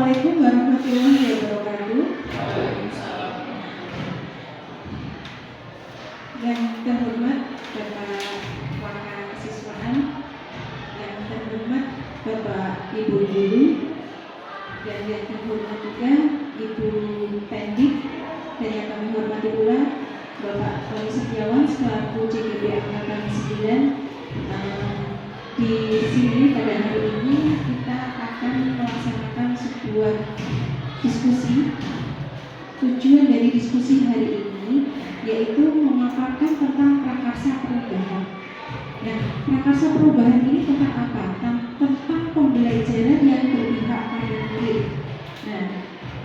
Assalamualaikum warahmatullahi wabarakatuh. Yang terhormat Bapak Wakil Kesiswaan, yang terhormat Bapak Ibu Guru, dan yang terhormat juga Ibu Pendik, dan yang kami hormati pula Bapak Tony Setiawan selaku CGB Angkatan 9. Di sini pada hari ini kita akan melaksanakan sebuah diskusi. Tujuan dari diskusi hari ini yaitu memaparkan tentang prakarsa perubahan. Nah, prakarsa perubahan ini tentang apa? Tentang pembelajaran yang berpihak pada murid. Nah,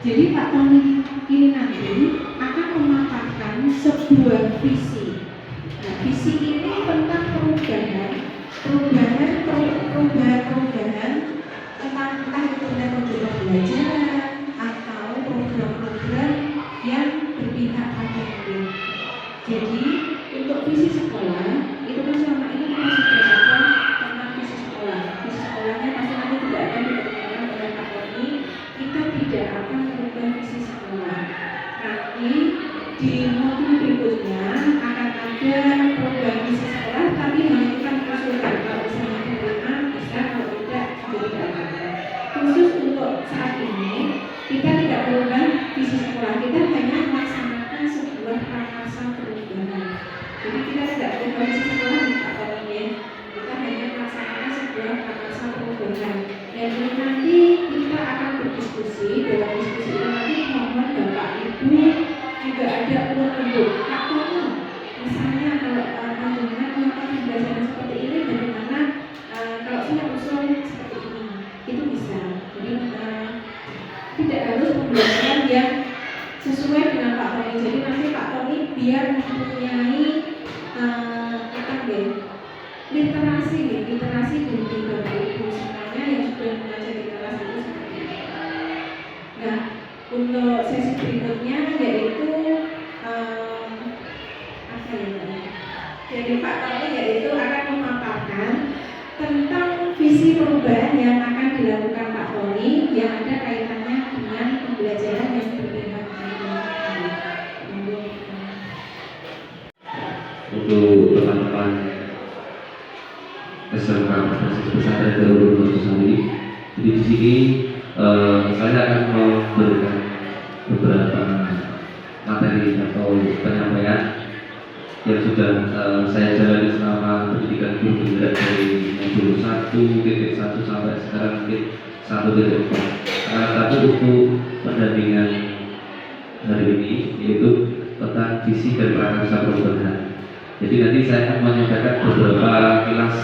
jadi Pak Tony ini nanti akan memaparkan sebuah visi. Nah, visi ini tentang perubahan tentang entah itu program pembelajaran atau program-program yang berpihak pada murid. Jadi untuk visi sekolah itu kan selama ini kita sudah ada tentang visi sekolah. Visi sekolahnya pasti nanti tidak akan diperkenalkan oleh Pak Tony. Kita tidak akan merubah visi sekolah. Nanti di modul berikutnya akan ada program visi sekolah, tapi hanya kita mengusulkan kalau misalnya diterima bisa, kalau tidak tidak apa-apa. Khusus untuk saat ini kita tidak merubah visi sekolah, kita hanya melaksanakan sebuah prakarsa perubahan. Jadi kita tidak merubah visi sekolah Pak Tony, kita hanya melaksanakan sebuah prakarsa perubahan. Dan ini nanti kita akan berdiskusi. Dalam diskusi ini nanti mohon Bapak Ibu juga ada untuk Pak Tony. Misalnya kalau panjenengan melakukan pembelajaran seperti ini, bagaimana kalau saya usul seperti ini, itu bisa. Jadi tidak harus pembelajaran yang sesuai dengan Pak Tony. Jadi nanti Pak Tony biar mempunyai literasi dari Bapak Ibu semuanya yang sudah mengajar di kelas itu seperti itu. Nah, untuk sesi berikutnya yaitu jadi Pak Tony yaitu akan memaparkan tentang visi perubahan yang akan dilakukan Pak Tony yang ada kaitannya dengan pembelajaran yang berbeda. Untuk teman-teman SMK Basis Pesantren Darul Nurhusali, jadi di sini saya akan memberikan beberapa materi atau penyampaian yang sudah saya jalani selama pendidikan guru penggerak dari modul 1.1 sampai sekarang mungkin 1.4. Tapi untuk pendampingan hari ini yaitu tentang visi dan prakarsa perubahan. Jadi nanti saya akan menyampaikan beberapa kilas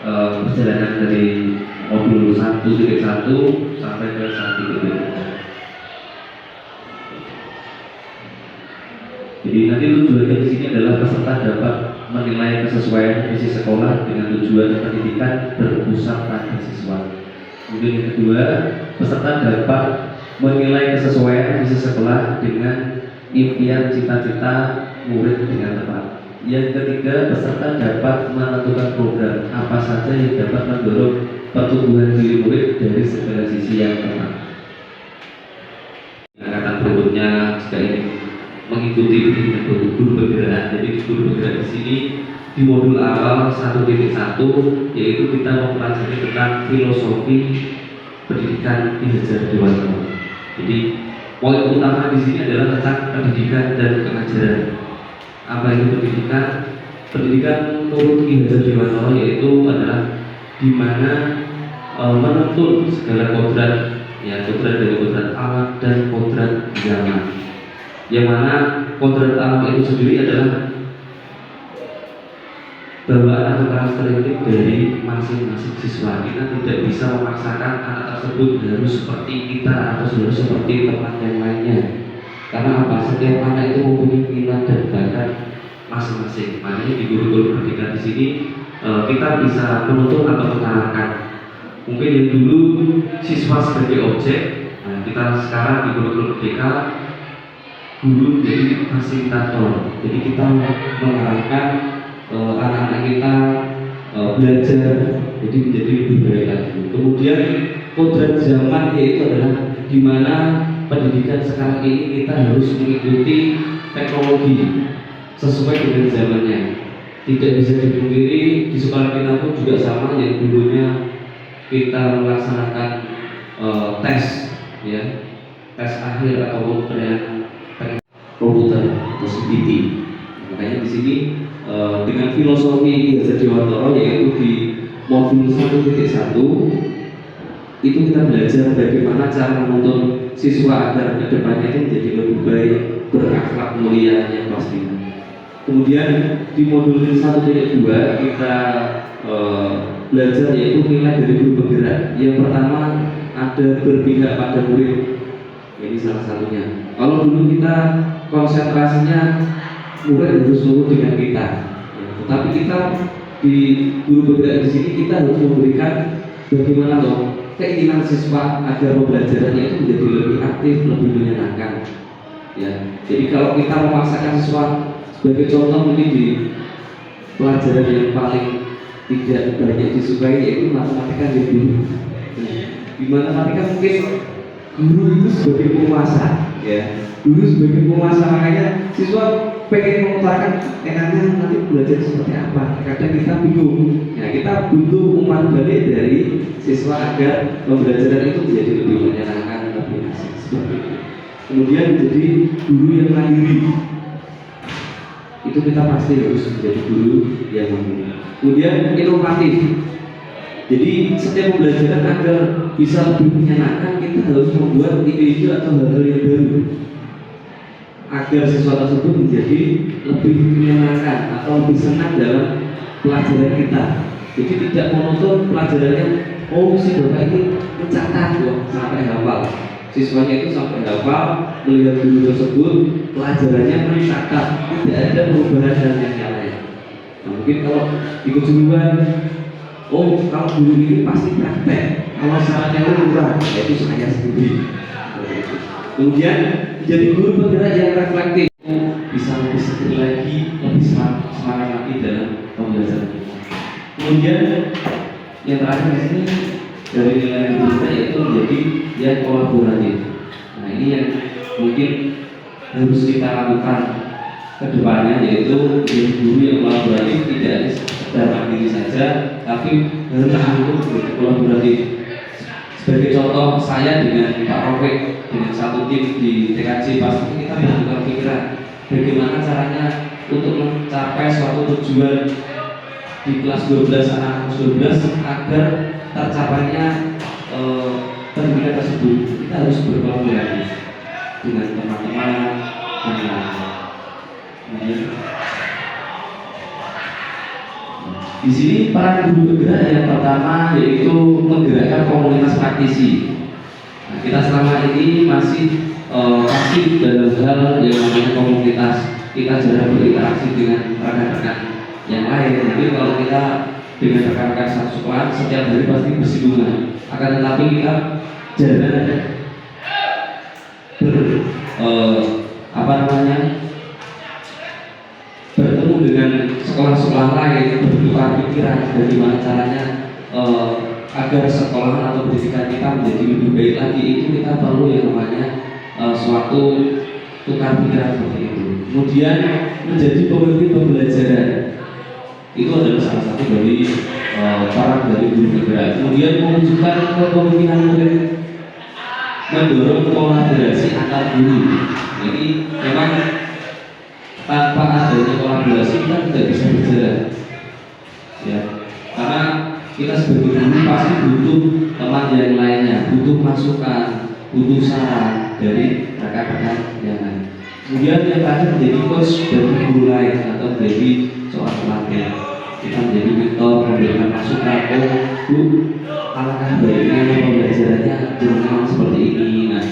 perjalanan dari modul 1.1 sampai ke 1.4. Jadi nanti tujuannya di sini adalah peserta dapat menilai kesesuaian visi sekolah dengan tujuan pendidikan berpusat pada siswa. Kemudian yang kedua, peserta dapat menilai kesesuaian visi sekolah dengan impian cita-cita murid dengan tepat. Yang ketiga, peserta dapat menentukan program apa saja yang dapat mendorong pertumbuhan diri murid dari segala sisi yang tepat. Angkatan berikutnya jika ini mengikuti guru bergerak. Jadi guru bergerak di sini di modul awal 1.1 yaitu kita mempelajari tentang filosofi pendidikan Ki Hajar Dewantara. Jadi poin utama di sini adalah tentang pendidikan dan pengajaran. Apa itu pendidikan? Pendidikan menurut Ki Hajar Dewantara yaitu adalah di mana menuntun segala kodrat, ya kodrat dari kodrat alam dan kodrat zaman. Yang mana kodrat alam itu sendiri adalah bawaan atau karakteristik dari masing-masing siswa. Kita tidak bisa memaksakan anak tersebut harus seperti kita atau harus seperti teman yang lainnya. Karena apa? Setiap anak itu mempunyai minat dan bakat masing-masing. Makanya di guru-guru pendidikan di sini kita bisa menuntut atau mengarahkan. Mungkin yang dulu siswa sebagai objek, nah kita sekarang di guru-guru pendidikan guru jadi fasilitator. Jadi kita mengarahkan anak-anak kita belajar jadi menjadi lebih baik lagi. Kemudian kodrat zaman, yaitu adalah di mana pendidikan sekarang ini kita harus mengikuti teknologi sesuai dengan zamannya. Tidak bisa dipungkiri di sekolah kita pun juga sama, yang dulunya kita melaksanakan tes, ya, tes akhir ataupun penilaian komputer atau CBT. Makanya di sini dengan filosofi Ki Hajar Dewantara, yaitu di modul 1.1 itu kita belajar bagaimana cara menuntun siswa agar kedepannya itu menjadi lebih baik, berakhlak mulia yang pasti. Kemudian di modul 1.2 kita belajar yaitu nilai dari guru penggerak. Yang pertama ada berpihak pada murid, ini salah satunya. Kalau dulu kita konsentrasinya murid harus nurut dengan kita, tetapi kita di guru penggerak di sini kita harus memberikan bagaimana loh keinginan siswa agar pembelajarannya itu menjadi lebih aktif, lebih menyenangkan. Ya, jadi kalau kita memaksakan siswa, sebagai contoh mungkin di pelajaran yang paling tidak banyak disukai yaitu matematika di guru. Di matematika mungkin guru itu sebagai penguasa, ya. Guru sebagai penguasa, makanya siswa pengen mengutarakan enaknya nanti belajar seperti apa. Kadang kita bingung. Ya, kita butuh umpan balik dari siswa agar pembelajaran itu menjadi lebih menyenangkan, lebih asik seperti itu. Kemudian menjadi guru yang mandiri. Itu kita pasti harus menjadi guru yang mandiri. Kemudian inovatif. Jadi setiap pembelajaran agar bisa lebih menyenangkan, kita harus membuat ide-ide atau hal-hal yang baru agar siswa tersebut menjadi lebih menyenangkan atau lebih senang dalam pelajaran kita. Jadi tidak monoton pelajarannya, oh si bapak ini mencatat sampai hafal. Siswanya itu sampai hafal, melihat guru tersebut pelajarannya mencatat, tidak ada perubahan dan yang lain. Nah, mungkin kalau di kejuruan, oh kalau guru ini pasti praktek, kalau syaratnya kurang, yaitu saya sendiri. Kemudian jadi guru penggerak yang reflektif, bisa lebih seger lagi, lebih semangat lagi dalam pembelajaran. Kemudian yang terakhir di sini dari nilai kita yaitu menjadi yang kolaboratif. Nah ini yang mungkin harus kita lakukan ke depannya, yaitu menjadi guru yang kolaboratif, tidak hanya sekedar mandiri saja, tapi harus menjadi kolaboratif. Sebagai contoh, saya dengan Pak Rofik dengan satu tim di TKJ pasti kita bertukar pikiran bagaimana caranya untuk mencapai suatu tujuan di kelas 12 anak kelas 12 agar tercapainya pendidikan tersebut. Kita harus berkolaborasi dengan teman-teman dan lain-lain. Di sini peran guru penggerak yang pertama yaitu menggerakkan komunitas praktisi. Nah, kita selama ini masih aktif dalam hal yang namanya komunitas. Kita jarang berinteraksi dengan rekan-rekan yang lain. Tapi kalau kita dengan rekan-rekan satu sekolah setiap hari pasti bersinggungan. Akan tetapi kita jarang bertemu dengan sekolah-sekolah lain, bertukar pikiran bagaimana caranya agar sekolah atau pendidikan kita menjadi lebih baik lagi. Itu kita perlu yang namanya suatu tukar pikiran seperti itu. Kemudian menjadi pemimpin pembelajaran, itu adalah salah satu dari peran dari guru penggerak. Kemudian mewujudkan kepemimpinan murid, mendorong kolaborasi antar guru. Jadi memang tanpa adanya kolaborasi kita tidak bisa berjalan, ya, karena kita sebagai guru pasti butuh teman yang lainnya, butuh masukan, butuh saran dari rekan-rekan yang lain. Kemudian yang terakhir menjadi coach dari guru lain atau menjadi seorang pelatih. Kita menjadi mentor, memberikan masukan, oh bu, alangkah baiknya pembelajarannya dengan seperti ini. Nah,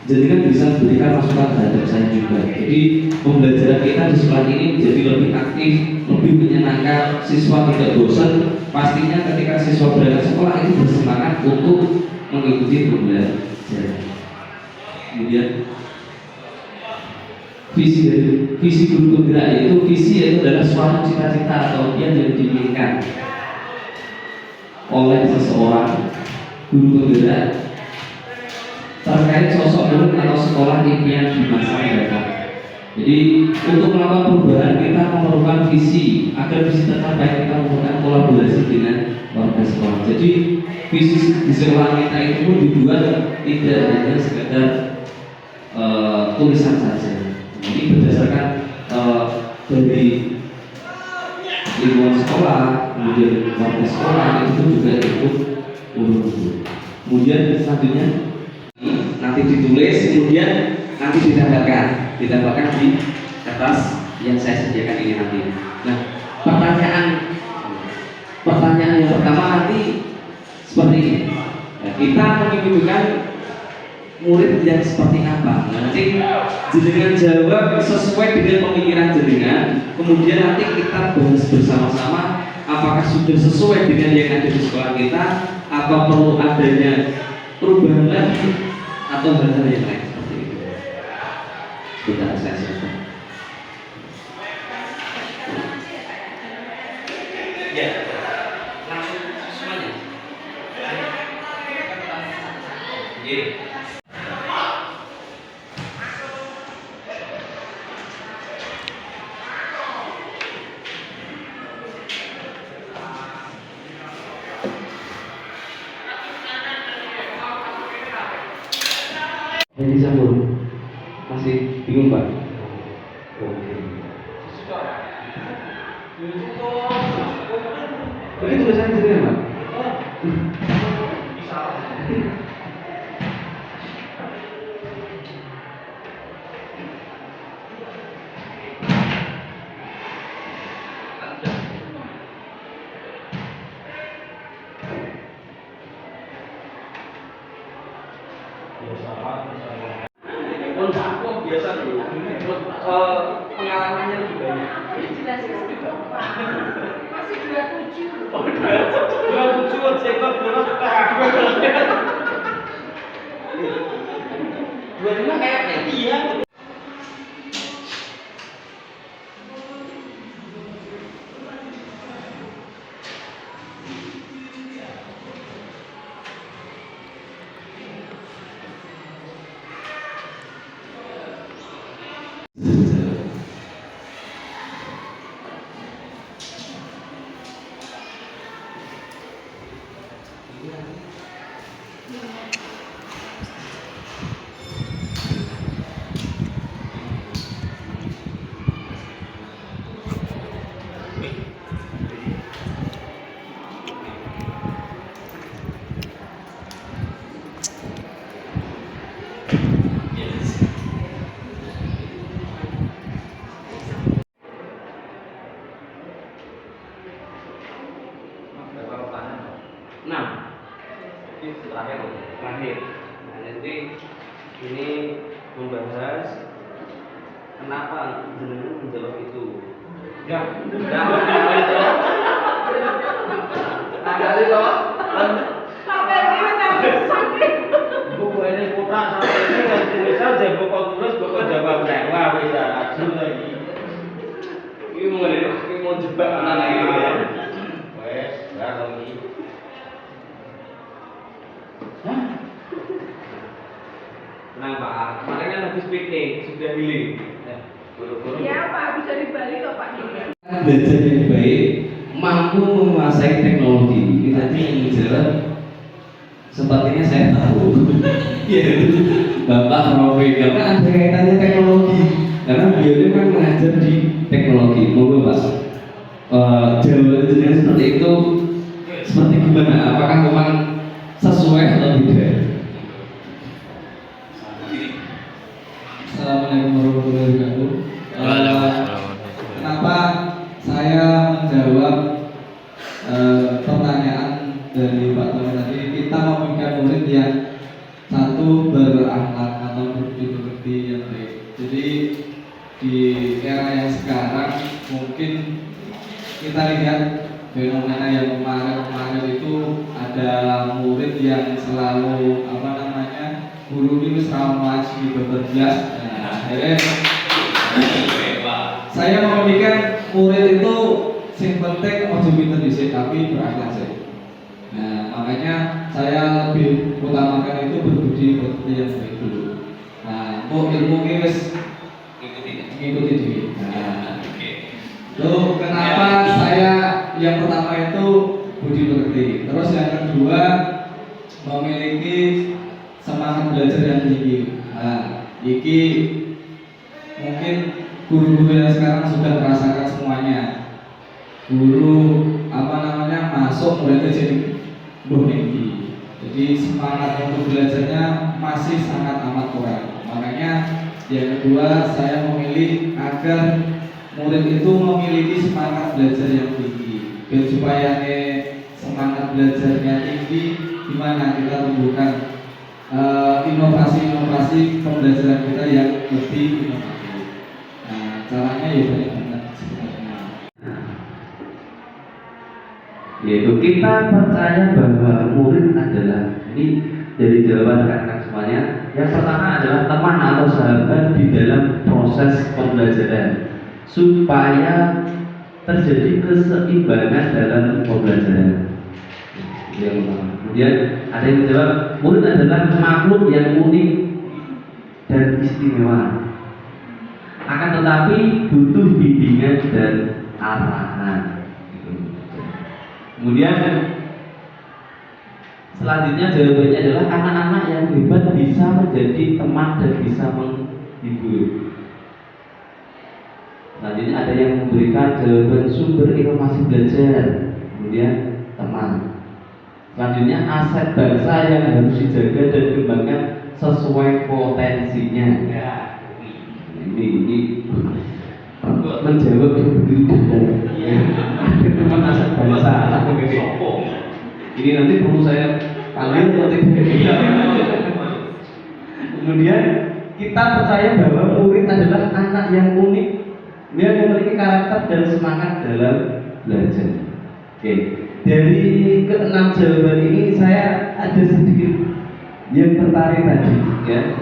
jadi kan bisa memberikan masukan terhadap saya juga. Jadi pembelajaran kita di sekolah ini menjadi lebih aktif, lebih menyenangkan, siswa tidak bosan. Pastinya ketika siswa berangkat sekolah itu bersemangat untuk mengikuti pembelajaran. Kemudian visi guru penggerak yaitu visi adalah suatu cita-cita atau impian yang diinginkan oleh seseorang guru penggerak terkait sosok murid atau sekolah impian di masa mendatang. Jadi untuk melakukan perubahan kita memerlukan visi. Agar visi tercapai kita memerlukan kolaborasi dengan warga sekolah. Jadi visi di sekolah kita itu pun dibuat tidak hanya sekedar tulisan saja. Ini berdasarkan dari lingkungan sekolah, kemudian warga sekolah itu juga ikut urut. Kemudian selanjutnya nanti ditulis, kemudian nanti ditambahkan di kertas yang saya sediakan ini nanti. Nah, pertanyaan yang pertama nanti seperti ini. Nah, kita memimpikan murid yang seperti apa? Nah, nanti jenengan jawab sesuai dengan pemikiran jenengan. Kemudian nanti kita bahas bersama-sama apakah sudah sesuai dengan yang ada di sekolah kita, apa perlu adanya perubahan lagi atau hal-hal yang lain seperti itu. Sudah saya siapkan. Ya, langsung semuanya. Yeah. Jadi sambung masih bingung Pak? Oke. Begitu tulisannya sendiri Pak? Biasa dulu, pengalamannya lebih banyak. Masih 27. Oh, 27 sektor boros tak 25 kayak iya. Nah, ini terakhir. Nah, nanti ini membahas kenapa jenengan menjawab itu. Ya, ada itu. Sampai ini sakit. Buku ini putra sampai ini kan tulisan jadi buku tulis buku jawab lewa bisa aju lagi. Ini mau jebak anak lagi ya. Wes, lagi. Nah Pak, kemarin kan habis piknik, sudah healing. Buru-buru. Ya Pak, bisa dibalik loh Pak. Belajar yang baik, mampu menguasai teknologi. Ini tadi yang menjelaskan. Sepertinya saya tahu. Ya, Bapak Rofi, karena ada kaitannya teknologi. Karena beliau ini kan mengajar di teknologi. Monggo Pak. Jawaban jenengan seperti itu, seperti gimana? Apakah memang sesuai atau tidak? Assalamualaikum warahmatullahi wabarakatuh. Kenapa saya menjawab pertanyaan dari Pak Tony tadi? Kita memiliki murid yang satu berakhlak atau berbudi yang baik. Jadi di era yang sekarang mungkin kita lihat fenomena yang kemarin itu ada murid yang selalu guru ini selalu maju gitu berbias. Nah, akhirnya saya memikirkan murid itu sing penting ojo pinter dhisik tapi berakhlak sih. Nah, makanya saya lebih utamakan itu berbudi pekerti yang baik dulu. Nah, untuk ilmu ini wis ngikuti diri. Nah, lo kenapa saya yang pertama itu budi pekerti, terus yang kedua memiliki semangat belajar yang tinggi. Nah, iki mungkin guru-guru yang sekarang sudah merasakan semuanya. Guru masuk mulai jadi tinggi. Jadi semangat untuk belajarnya masih sangat amat kurang. Makanya yang kedua saya memilih agar murid itu memiliki semangat belajar yang tinggi. Dan supaya semangat belajarnya tinggi, gimana kita tumbuhkan inovasi-inovasi pembelajaran kita yang lebih inovatif. Nah, caranya ya banyak banget sebenarnya. Yaitu kita percaya bahwa murid adalah, ini dari jawaban rekan-rekan semuanya, yang pertama adalah teman atau sahabat di dalam proses pembelajaran supaya terjadi keseimbangan dalam pembelajaran. Yang pertama. Kemudian ada yang menjawab, murid adalah makhluk yang unik dan istimewa, akan tetapi butuh bimbingan dan arahan. Kemudian selanjutnya jawabannya adalah anak-anak yang hebat bisa menjadi teman dan bisa menghibur. Selanjutnya ada yang memberikan jawaban sumber informasi belajar. Kemudian teman. Selanjutnya aset bangsa yang harus dijaga dan dikembangkan sesuai potensinya. Ini menjawab begitu teman aset bangsa. Ini nanti perlu saya panggil nanti. Kemudian kita percaya bahwa murid adalah anak yang unik, dia memiliki karakter dan semangat dalam belajar. Oke, dari keenam jawaban ini saya ada sedikit yang tertarik tadi, ya,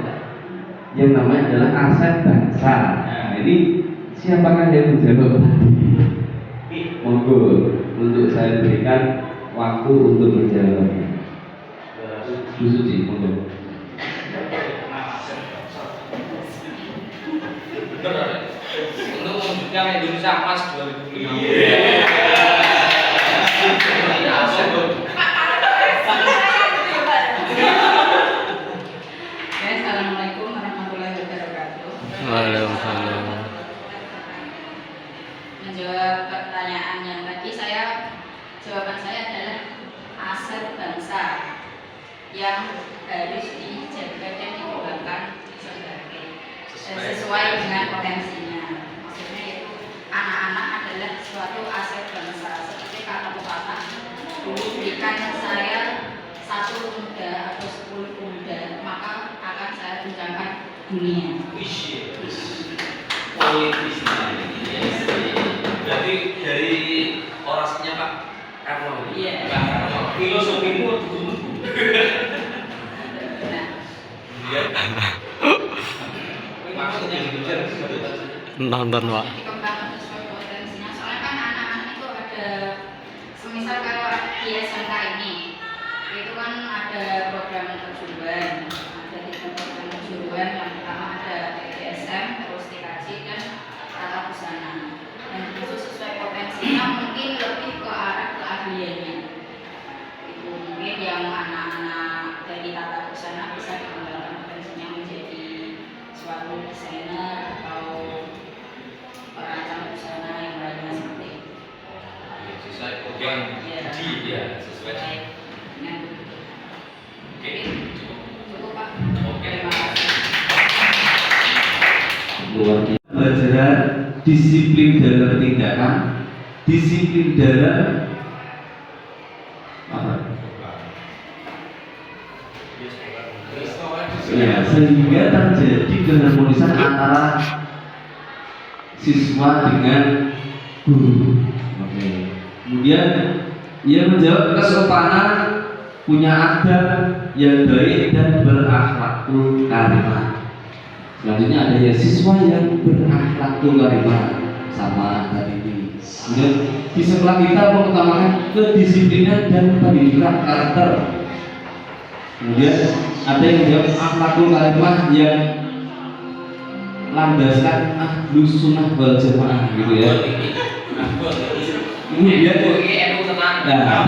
yang namanya adalah aset bangsa. Nah, ini siapakah yang menjawab tadi? Monggo untuk saya berikan waktu untuk menjawabnya. Bu Suci, monggo. Untuk mewujudkan Indonesia Emas 2050. Assalamualaikum warahmatullahi wabarakatuh. Waalaikumsalam. Menjawab pertanyaan yang tadi, jawaban saya adalah aset bangsa yang harus dijaga dan dikembangkan sesuai dengan potensinya. Maksudnya yaitu anak-anak adalah suatu aset bangsa. Seperti kata pepatah dulu, berikan saya 1 pemuda atau 10 pemuda, maka akan saya guncangkan dunia. Berarti dari orasinya Pak Karno. Iya. Filosofimu dulu. Maksudnya belajar nonton Pak. Dikembangkan sesuai potensinya. Soalnya kan anak-anak itu ada, semisal kalau di SMK ini, itu kan ada program kejuruan, ada 3 program kejuruan. Yang pertama ada TDSM, terus TKJ dan tata busana. Dan itu sesuai potensinya, mungkin lebih ke arah keahliannya. Itu mungkin yang anak-anak dari tata busana bisa dikembangkan potensinya menjadi suatu desainer atau perancang busana yang lainnya seperti itu. sesuai program ya, sesuai. Dengan Oke, cukup Pak. Oke. Terima kasih. Luar biasa. Pelajaran disiplin dalam tindakan, disiplin dalam apa? Ya, sehingga terjadi keharmonisan antara siswa dengan guru. Oke. Kemudian ia menjawab kesopanan, punya adab yang baik dan berakhlakul karimah. Selanjutnya ada ya siswa yang berakhlakul karimah, sama tadi ini Kemudian di sekolah kita mengutamakan kedisiplinan dan pendidikan karakter. Kemudian ada yang menjawab akhlakul karimah yang landaskan ahlus sunnah wal jamaah gitu ya. Kemudian nah,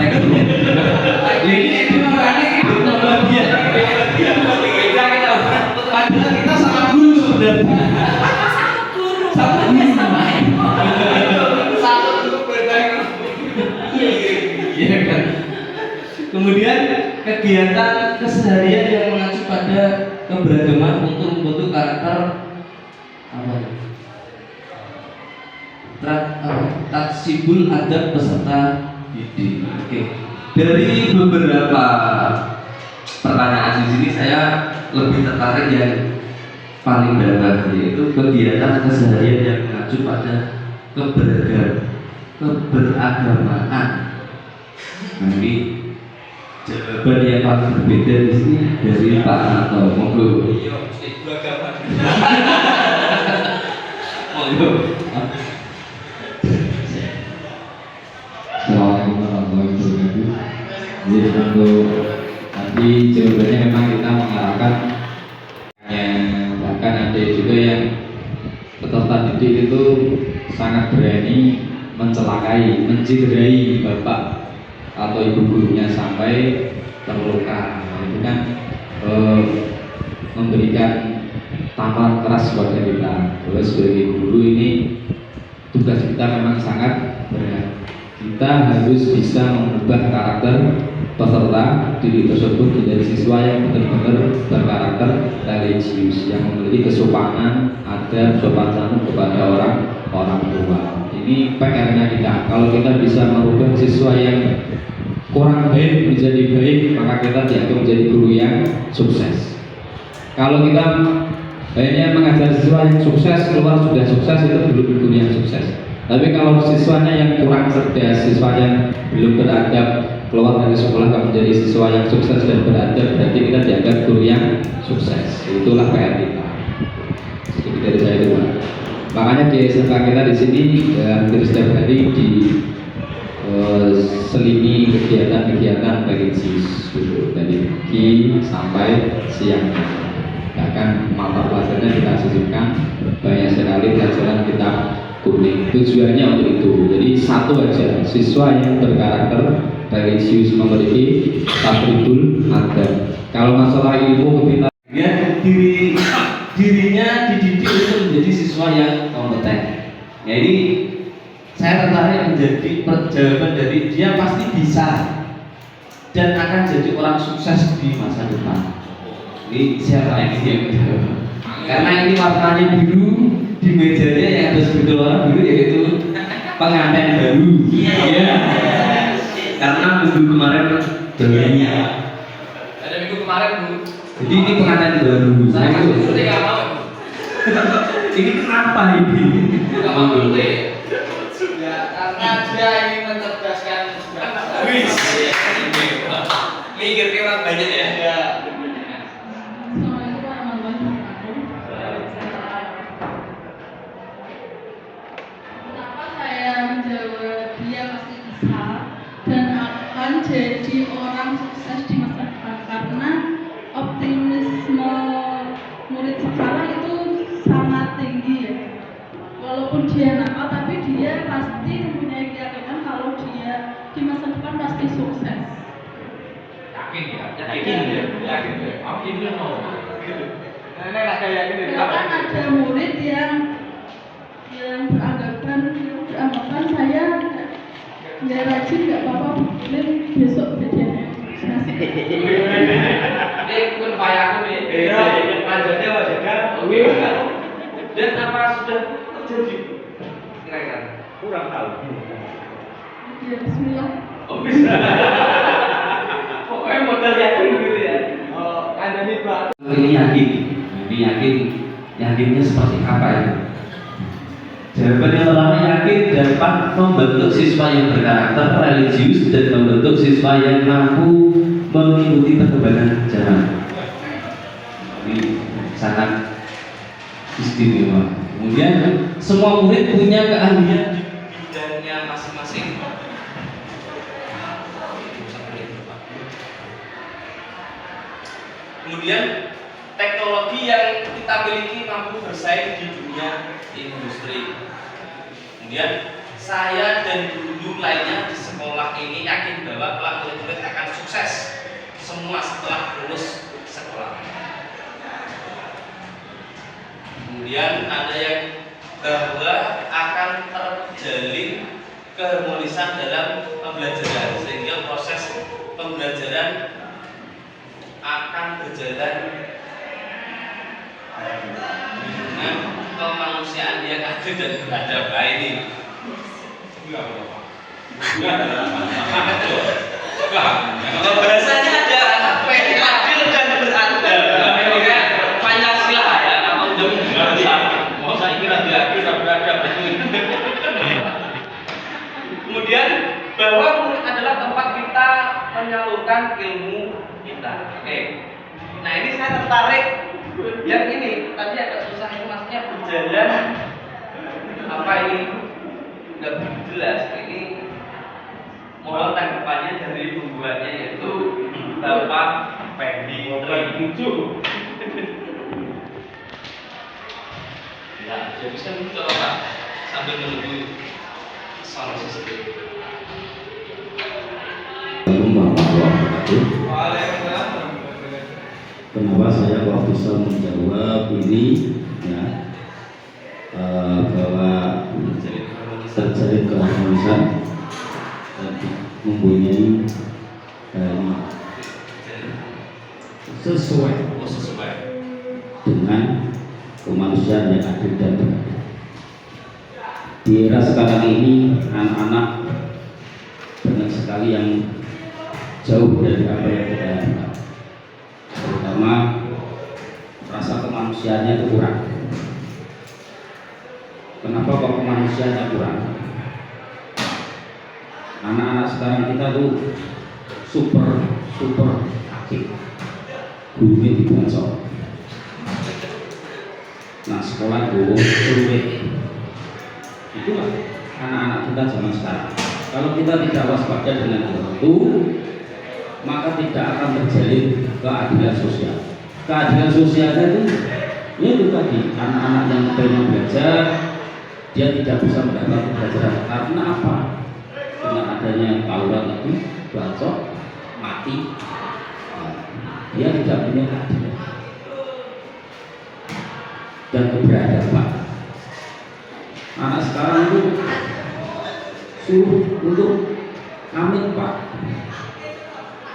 ini bagian. Padahal kita sama guru sebenarnya. Sama guru. Satu guru berbeda. Iya kan. Kemudian kegiatan keseharian yang mengacu pada keberagaman untuk membentuk karakter taksibul adab peserta didik. Oke. Dari beberapa pertanyaan di sini saya lebih tertarik yang paling dalam, yaitu kegiatan keseharian yang mengacu pada keberagamaan. Nah, ini jawaban yang paling berbeda di sini dari Pak Nato. Monggo. Iya, mesti beragama. Monggo. Assalamualaikum warahmatullahi wabarakatuh. Jadi untuk tadi jawabannya memang kita mengarahkan bahkan ada juga yang peserta didik itu sangat berani mencelakai, mencederai bapak atau ibu gurunya sampai terluka. Nah, itu kan memberikan tamparan keras kepada kita. Terus sebagai guru ini tugas kita memang sangat berat. Kita harus bisa mengubah karakter peserta didik tersebut menjadi siswa yang benar-benar berkarakter religius, yang memiliki kesopanan, adab, sopan santun kepada orang tua. Ini PR-nya kita. Kalau kita bisa merubah siswa yang kurang baik menjadi baik, maka kita dianggap menjadi guru yang sukses. Kalau kita hanya mengajar siswa yang sukses, keluar sudah sukses, itu belum guru yang sukses. Tapi kalau siswanya yang kurang cerdas, siswa yang belum beradab, keluar dari sekolah menjadi siswa yang sukses dan beradab, berarti kita dianggap guru yang sukses. Itulah PR kita. Sedikit dari saya itu, Pak. Makanya di SMK kita di sini hampir setiap hari di selimi kegiatan-kegiatan religius dari pagi sampai siang. Bahkan mata pelajarannya kita sisipkan banyak sekali pelajaran kita kuning. Tujuannya untuk itu. Jadi satu aja, siswa yang berkarakter religius memiliki takribul adab. Kalau masalah ilmu kita dirinya dididik untuk menjadi siswa yang kompeten. Ya, ini saya tertarik menjadi jawaban dari dia pasti bisa dan akan jadi orang sukses di masa depan. Ini siapa ini yang menjawab? Karena ini warnanya biru, di mejanya yang ada sebetulnya warna biru, yaitu pengantin baru. Iya. Karena minggu kemarin barunya. Ada minggu kemarin Bu. Jadi ini pengantin baru. Saya kan sudah nggak mau. Ini kenapa ini? Nggak mau dulu ya. Karena dia ingin mencerdaskan. Wih. Mikir orang banyak ya. Jadi orang sukses di masa depan karena optimisme murid sekarang itu sangat tinggi ya. Walaupun dia nakal tapi dia pasti mempunyai keyakinan kalau dia di masa depan pasti sukses. Yakin ya mau. Nenek lah kayak gini. Bahkan ada murid yang beranggapan saya ya rajin nggak apa-apa, mungkin besok jadi Ini pun payahku nih. Lanjutnya wajar. Dan apa sudah terjadi? Kira-kira kurang tahu. ya Bismillah. Oh bisa. Pokoknya modal yakin gitu ya. Oh, Anda nih Pak. Ini yakinnya seperti apa ya? Jawaban yang pertama, yakin dapat membentuk siswa yang berkarakter religius dan membentuk siswa yang mampu mengikuti perkembangan zaman. Ini sangat istimewa. Kemudian semua murid punya keahlian di bidangnya Kemudian teknologi yang kita miliki mampu bersaing di dunia industri. Kemudian saya dan guru lainnya di sekolah ini yakin bahwa kelak murid-murid akan sukses semua setelah lulus sekolah. Kemudian ada yang bahwa akan terjalin keharmonisan dalam pembelajaran sehingga proses pembelajaran akan berjalan dengan kemanusiaan yang adil dan beradab. Ini kalau bahasanya ada adil dan beradab. Ini kan Pancasila ya, kalau udah mau saya kira adil dan beradab itu. Kemudian bahwa murid adalah tempat kita menyalurkan ilmu kita. Oke. Nah ini saya tertarik yang ini tadi agak susah itu maksudnya berjalan apa ini nggak begitu jelas. Ini moral tanggapannya dari pembuatnya yaitu Bapak Fendi. Ya, jadi saya minta Pak sambil menunggu soal sesuatu. Kenapa saya kok bisa menjawab ini ya, bahwa terjalin keharmonisan dan mempunyai sesuai dengan kemanusiaan yang adil dan beradab. Di era sekarang ini anak-anak banyak sekali yang jauh dari apa yang kita harapkan, terutama rasa kemanusiaannya itu kurang. Kenapa kok kemanusiaannya kurang? Anak-anak sekarang kita tuh super aktif, gurunya dibacok. Nah sekolah dulu sulit. Itulah anak-anak kita zaman sekarang. Kalau kita tidak waspada dengan hal itu, maka tidak akan terjalin keadilan sosial. Keadilan sosialnya itu tadi, anak-anak yang pengen belajar dia tidak bisa mendapat pelajaran karena apa? Dengan adanya tawuran tadi, bacok, mati, dia tidak punya keadilan dan keberadaban. Anak sekarang itu suruh untuk amin Pak,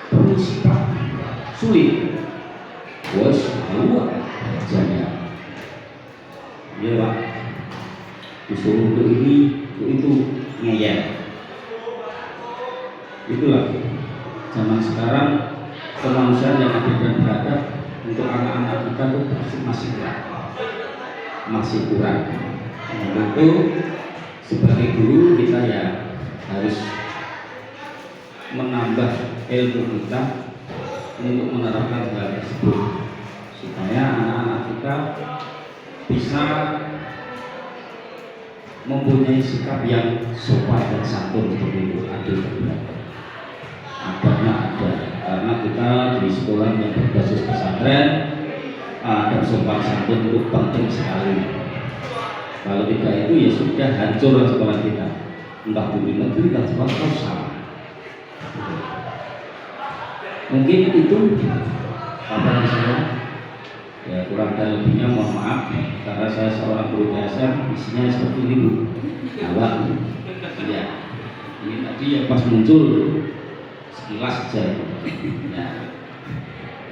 permisi Pak, sulit. Bos, luar jadinya. Iya Pak, disuruh untuk ini, untuk itu ngeyel. Itulah zaman sekarang kemanusiaan yang adil dan beradab untuk anak-anak kita itu masih kurang. Tentu sebagai guru kita ya harus menambah ilmu kita untuk menerapkan hal tersebut supaya anak-anak kita bisa mempunyai sikap yang sopan dan santun seperti itu, adil dan beradab. Adabnya ada karena kita di sekolah yang berbasis pesantren, adab sopan santun itu penting sekali. Kalau tidak itu ya sudah hancur sekolah kita, entah di negeri dan sekolah sama. Mungkin itu apa yang saya ya kurang dan lebihnya mohon maaf karena saya seorang guru TSM isinya seperti ini Bu. Awal ya ini tadi yang pas muncul sekilas saja ya.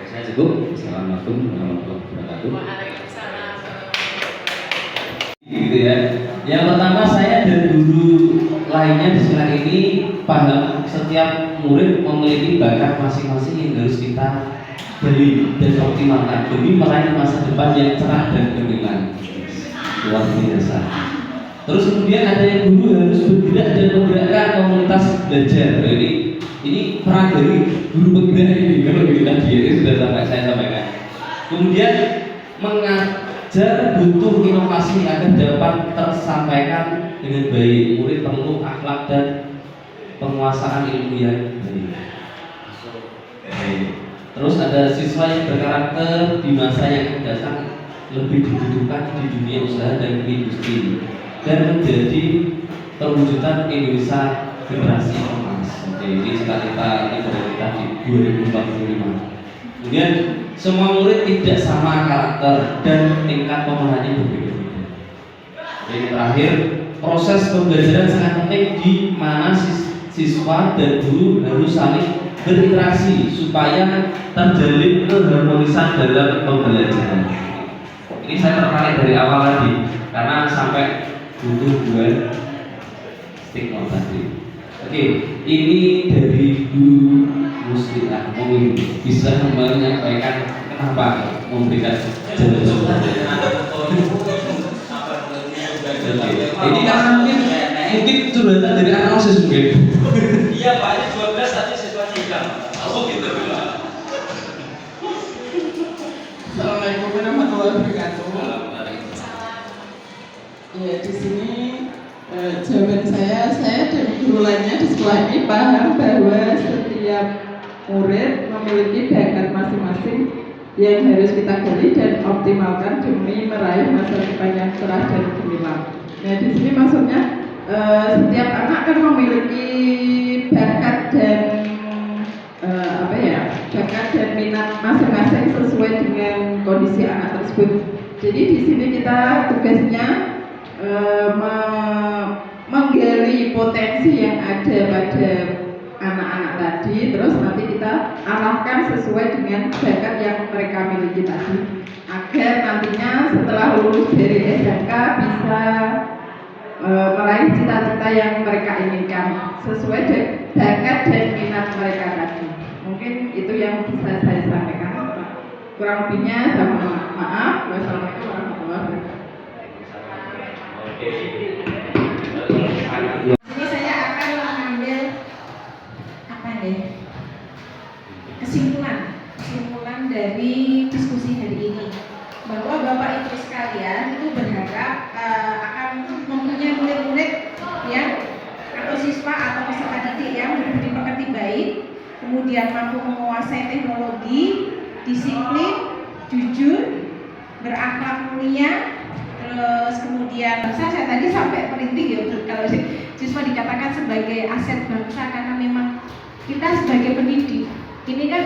Saya cukup. Assalamualaikum warahmatullahi wabarakatuh. Gitu ya. Yang pertama saya dan guru lainnya di sekolah ini paham setiap murid memiliki bakat masing-masing yang harus kita gali dan optimalkan demi meraih masa depan yang cerah dan gemilang. Luar biasa. Terus kemudian ada yang guru harus bergerak dan menggerakkan komunitas belajar. Ini peran dari guru penggerak ini kalau ini tadi ini sudah saya sampaikan. Kemudian mengajar butuh inovasi agar dapat tersampaikan dengan baik. Murid perlu akhlak dan penguasaan ilmu yang baik. Terus ada siswa yang berkarakter di masa yang akan datang lebih dibutuhkan di dunia usaha dan industri dan menjadi perwujudan Indonesia generasi emas. Oke, ini cita-cita negara kita di 2045. Kemudian semua murid tidak sama karakter dan tingkat pemahamannya berbeda-beda. Yang terakhir, proses pembelajaran sangat penting di mana siswa dan guru harus saling berinteraksi supaya terjalin keharmonisan dalam pembelajaran. Ini saya tertarik dari awal tadi karena sampai butuh buat stigma tadi. Oke, ini dari guru Muslihat. Mungkin bisa menyampaikan kenapa memberikan jalan. Ini karena mungkin curhatan dari anak OSIS mungkin. Iya Pak, ini 12 tadi siswa sidang. Oh gitu. Assalamualaikum warahmatullahi wabarakatuh. Ya, di sini jawaban saya dan guru lainnya di sekolah ini paham bahwa setiap murid memiliki bakat masing-masing yang harus kita gali dan optimalkan demi meraih masa depan yang cerah dan gemilang. Nah, di sini maksudnya setiap anak kan memiliki bakat dan bakat dan minat masing-masing sesuai dengan kondisi anak tersebut. Jadi di sini kita tugasnya menggali potensi yang ada pada anak-anak tadi, terus nanti kita arahkan sesuai dengan bakat yang mereka miliki tadi, agar nantinya setelah lulus dari SMK bisa meraih cita-cita yang mereka inginkan sesuai dengan bakat dan minat mereka tadi. Mungkin itu yang bisa saya sampaikan. Kurang lebihnya saya mohon maaf. Wassalamualaikum warahmatullahi wabarakatuh. Jadi saya akan mengambil kesimpulan dari diskusi hari ini, bahwa Bapak Ibu sekalian itu berharap akan mempunyai murid-murid yang atau siswa atau peserta didik yang berbudi pekerti baik, kemudian mampu menguasai teknologi, disiplin, jujur, berakhlak mulia. Terus kemudian saya tadi sampai perinting ya, kalau siswa dikatakan sebagai aset bangsa, karena memang kita sebagai pendidik ini kan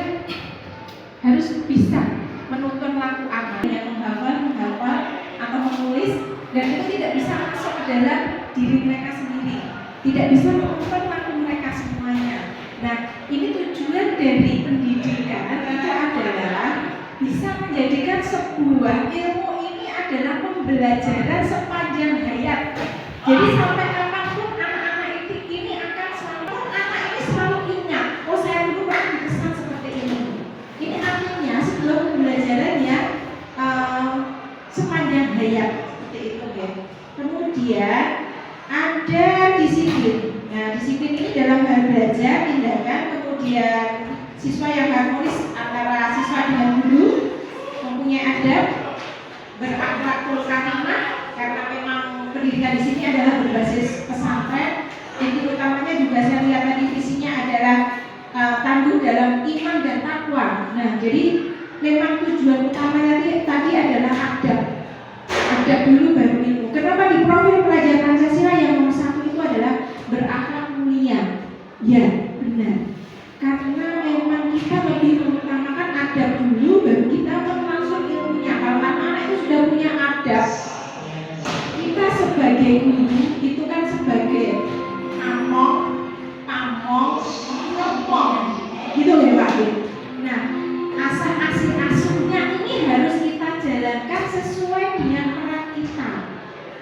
harus bisa menuntun laku amal yang menghafal atau menulis, dan itu tidak bisa masuk ke dalam diri mereka sendiri, tidak bisa menuntun laku mereka semuanya. Nah, ini tujuan dari pendidikan itu adalah bisa menjadikan sebuah ilmu ini adalah pembelajaran sepanjang hayat. Jadi sampai kapanpun anak-anak ini akan selalu ingat, oh saya dulu pernah dipesan seperti ini. Ini artinya sebuah pembelajaran yang sepanjang hayat seperti itu ya. Kemudian ada disiplin. Nah, disiplin ini dalam hal belajar, tindakan, kemudian siswa yang harmonis antara siswa dengan guru, mempunyai adab, berakhlak karimah, karena memang pendidikan di sini adalah berbasis pesantren. Jadi utamanya juga saya lihat tadi visinya adalah tangguh dalam iman dan takwa. Nah, jadi memang tujuan utamanya tadi adalah adab dulu baru ilmu. Kenapa di profil pelajar Pancasila yang nomor 1 itu adalah berakhlak mulia? Ya, benar. Karena memang kita lebih mengutamakan adab dulu, baru kita langsung ilmunya. Kalau anak-anak itu sudah punya adab, kita sebagai guru itu kan sebagai pamong, ngomong, gitu ya Pak. Nah, asuhnya ini harus kita jalankan sesuai dengan peran kita.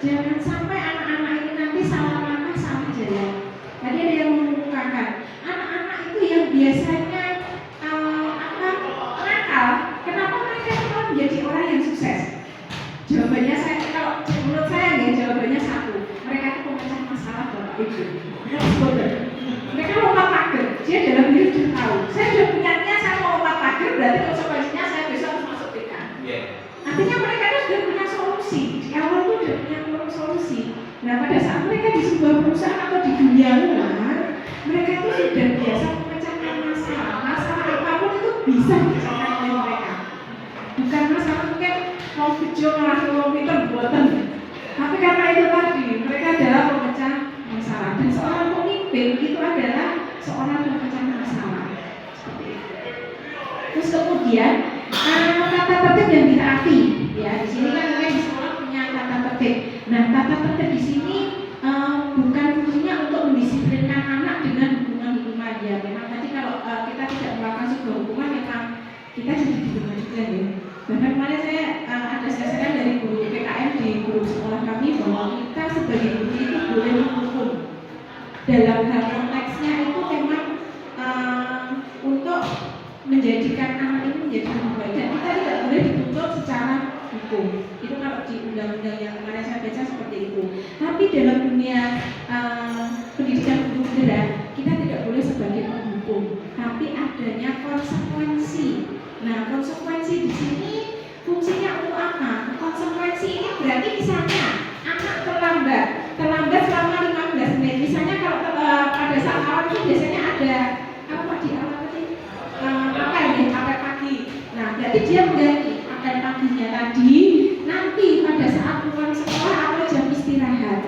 Jangan sampai anak-anak ini nanti salah langkah, salah jalan. Tadi ada yang mengungkapkan anak-anak itu yang biasanya nakal, kenapa mereka itu menjadi orang yang sukses? Jawabannya kalau menurut saya ya, jawabannya satu, mereka itu pemecah masalah Bapak Ibu. Mereka lompat pagar, dia dalam diri sudah tahu, saya sudah punya niat, saya mau lompat pagar, berarti konsekuensinya saya besok harus masuk TK. Artinya mereka itu sudah punya solusi, di awal itu sudah punya solusi. Nah, pada saat mereka di sebuah perusahaan atau di dunia luar, mereka itu sudah biasa memecahkan masalah apapun itu bisa dikerjakan oleh mereka. Bukan masalah mungkin mau bejo malah kilometer buatan, tapi karena itu tadi mereka adalah pemecah masalah, dan seorang pemimpin itu adalah seorang pemecah masalah. Seperti itu. Terus kemudian tata tertib yang ditaati, ya di sini kan mungkin di sekolah punya tata tertib. Nah, tata tertib di sini bukan fungsinya untuk mendisiplinkan anak dengan hukuman-hukuman, ya. Memang tadi kalau kita tidak melakukan sebuah hukuman, memang kita jadi diberikan juga, ya. Bahkan kemarin saya ada sasaran dari guru PKM di guru sekolah kami bahwa kita sebagai guru itu boleh menghukum. Dalam hal konteksnya itu memang untuk menjadikan anak ini menjadi lebih baik, dan kita tidak boleh dituntut secara hukum. Itu kalau di undang-undang yang kemarin saya baca seperti itu. Tapi dalam dunia pendidikan guru beneran, kita tidak boleh sebagai penghukum, tapi adanya konsekuensi. Nah, konsekuensi di sini fungsinya untuk apa? Konsekuensi ini berarti misalnya anak terlambat selama 15 menit. Misalnya kalau pada saat awal itu biasanya ada apa di awal tadi? Apel pagi. Nah, berarti dia mengganti apel paginya tadi. Nanti pada saat pulang sekolah atau jam istirahat,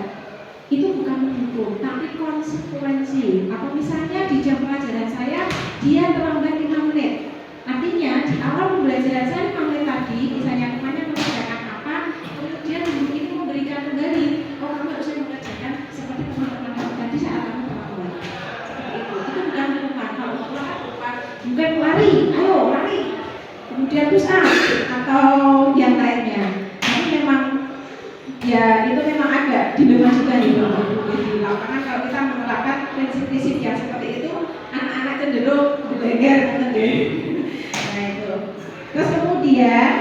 itu bukan menghukum, tapi konsekuensi. Apa misalnya di jam pelajaran saya dia terlambat 5 menit. Artinya di awal pembelajaran saya 5 menit tadi, misalnya kemana mengerjakan apa, kemudian guru ini memberikan kembali, oh kamu harusnya mengerjakan seperti teman-teman kamu tadi saat kamu terlambat. Seperti itu bukan hukuman. Kalau hukuman bukan lari, ayo lari, kemudian push up atau yang lainnya. Tapi memang ya itu memang agak dilema juga nih di lapangan kalau kita menerapkan prinsip-prinsip yang seperti itu, anak-anak cenderung belajar gitu. Nah itu. Terus kemudian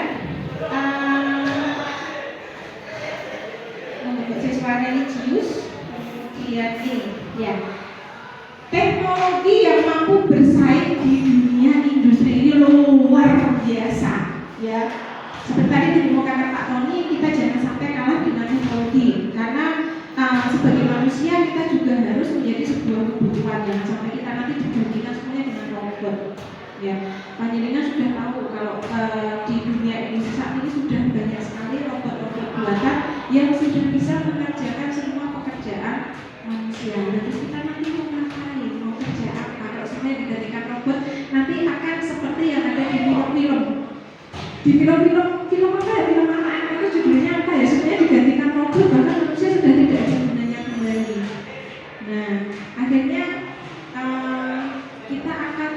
untuk siswa religius, kemudian ini ya teknologi yang mampu bersaing di dunia industri ini luar biasa, ya. Seperti tadi dikemukakan Pak Tony, kita jangan sampai kalah dengan teknologi, karena sebagai manusia kita juga harus menjadi sebuah kebutuhan. Jangan sampai kita nanti digantikan semuanya dengan robot. Ya, panjenengan sudah tahu kalau di dunia ini saat ini sudah banyak sekali robot-robot buatan yang sudah bisa mengerjakan semua pekerjaan manusia. Terus kita nanti mau ngapain, mau kerja apa? Kalau semuanya digantikan robot, nanti akan seperti yang ada di film-film. Di film apa ya, film anak-anak itu judulnya apa ya, sebenarnya digantikan robot, bahkan manusia sudah tidak ada gunanya kembali. Nah, akhirnya kita akan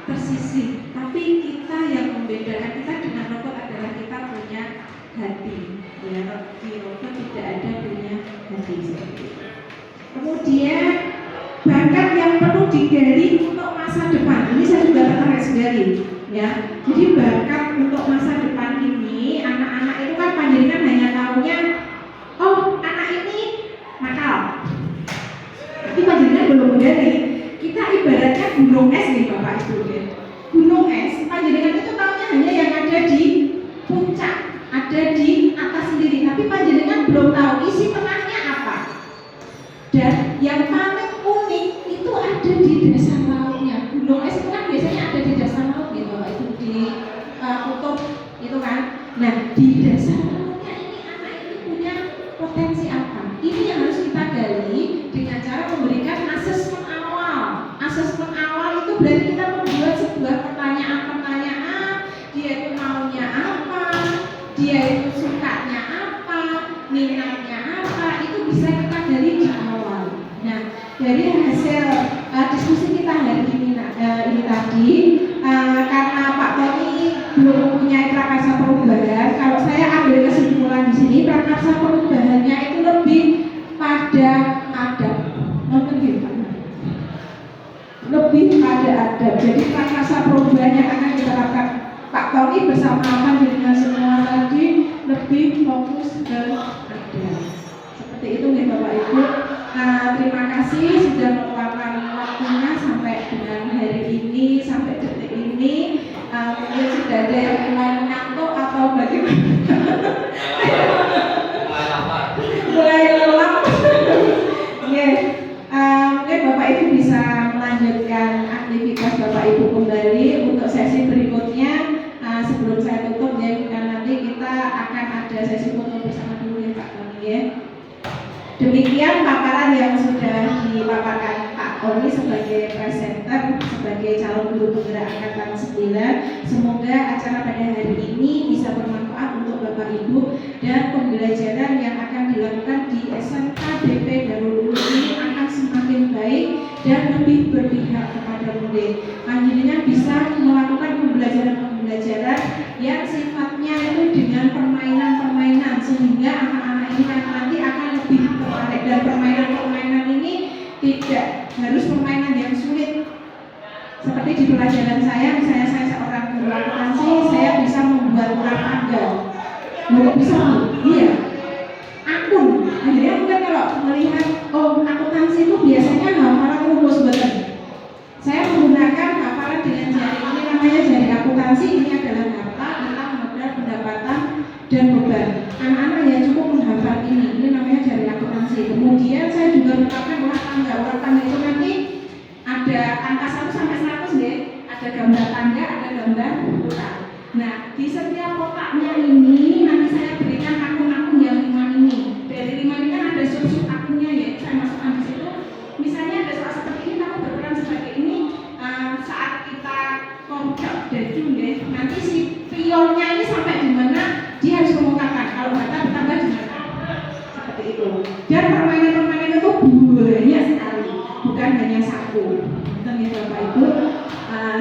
tersisih, tapi kita yang membedakan kita dengan robot adalah kita punya hati, ya. Di robot tidak ada punya hati. Kemudian bakat yang perlu digali untuk masa depan, ini saya juga tertarik sekali, ya. Jadi bakat untuk masa depan ini, anak-anak itu kan panjenengan hanya tahunya, oh anak ini nakal, tapi panjenengan belum menggali. Kita ibaratnya gunung es nih Bapak Ibu, ya. Gunung es, panjenengan itu tahunya hanya yang ada di puncak, ada di atas sendiri, tapi panjenengan belum tahu isi tengahnya apa. Dan yang paling unik itu ada di dasar lautnya. Gunung es itu kan biasanya ada di dasar laut gitu, itu di kutub itu kan. Nah, di dasar lautnya ini anak ini punya potensi apa? Ini yang harus kita gali dengan cara memberikan asesmen awal. Asesmen awal itu berarti kita membuat sebuah pertanyaan-pertanyaan. Dia itu maunya apa? Dia itu sukanya apa? Minatnya apa? Itu bisa kita gali di awal. Nah, dari hasil diskusi kita hari ini tadi, karena Pak Tony belum mempunyai prakarsa perubahan, kalau saya ambil kesimpulan di sini, prakarsa perubahannya itu lebih pada adab, lebih pada adab. Jadi prakarsa perubahan yang akan diterapkan Pak Tony bersama dengan semua tadi lebih fokus ke adab. Seperti itu nih Bapak Ibu. Terima kasih sudah meluangkan waktunya sampai dengan hari ini, sampai detik ini. Mungkin sudah ada yang mulai mengantuk atau bagaimana? Mulai lelah. Oke, mungkin Bapak Ibu bisa melanjutkan aktivitas Bapak Ibu kembali untuk sesi berikutnya. saya foto bersama dulu ya Pak Tony ya. Demikian paparan yang sudah dipaparkan Pak Tony sebagai presenter, sebagai calon guru penggerak angkatan 9. Semoga acara pada hari ini bisa bermanfaat untuk Bapak Ibu dan pembelajaran yang akan dilakukan di SMK BP Darul Ulum ini akan semakin baik dan lebih berpihak kepada murid. Akhirnya bisa melakukan pembelajaran yang sifatnya itu dengan permainan-permainan sehingga anak-anak ini nanti akan lebih tertarik, dan permainan-permainan ini tidak harus permainan yang sulit. Seperti di pelajaran saya, misalnya saya seorang guru akuntansi, saya bisa membuat ulang tangga. Bisa? Iya. Akun. Akhirnya mungkin kalau melihat akuntansi itu biasanya hafalan rumus betul. Saya menggunakan hafalan dengan jari, ini namanya jari akuntansi. Ini adalah harta, nilai, modal, pendapatan, dan beban. Anak-anak ya cukup menghafal ini namanya jari akuntansi. Kemudian saya juga menetapkan ulang tangga. Ulang tangga itu nanti ada angka 1 sampai 100 ya. Ada gambar tangga, ada gambar kotak. Nah, di setiap kotaknya ini nanti saya berikan akun-akun yang 5 ini. Dari 5 ini kan ada sub-sub akunnya ya. Saya masukkan di situ. Misalnya ada soal seperti ini, kamu berperan sebagai ini. Saat kita kompak dadung ya, nanti si pionnya ini sampai di mana dia harus mengungkapkan. Kalau kata bertambah di mana, seperti itu. Dan permainan-permainan itu banyak sekali, bukan hanya satu. Betul ya Bapak Ibu.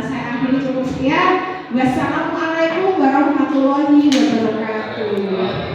Saya akhiri cukup sekian. Wassalamualaikum warahmatullahi wabarakatuh.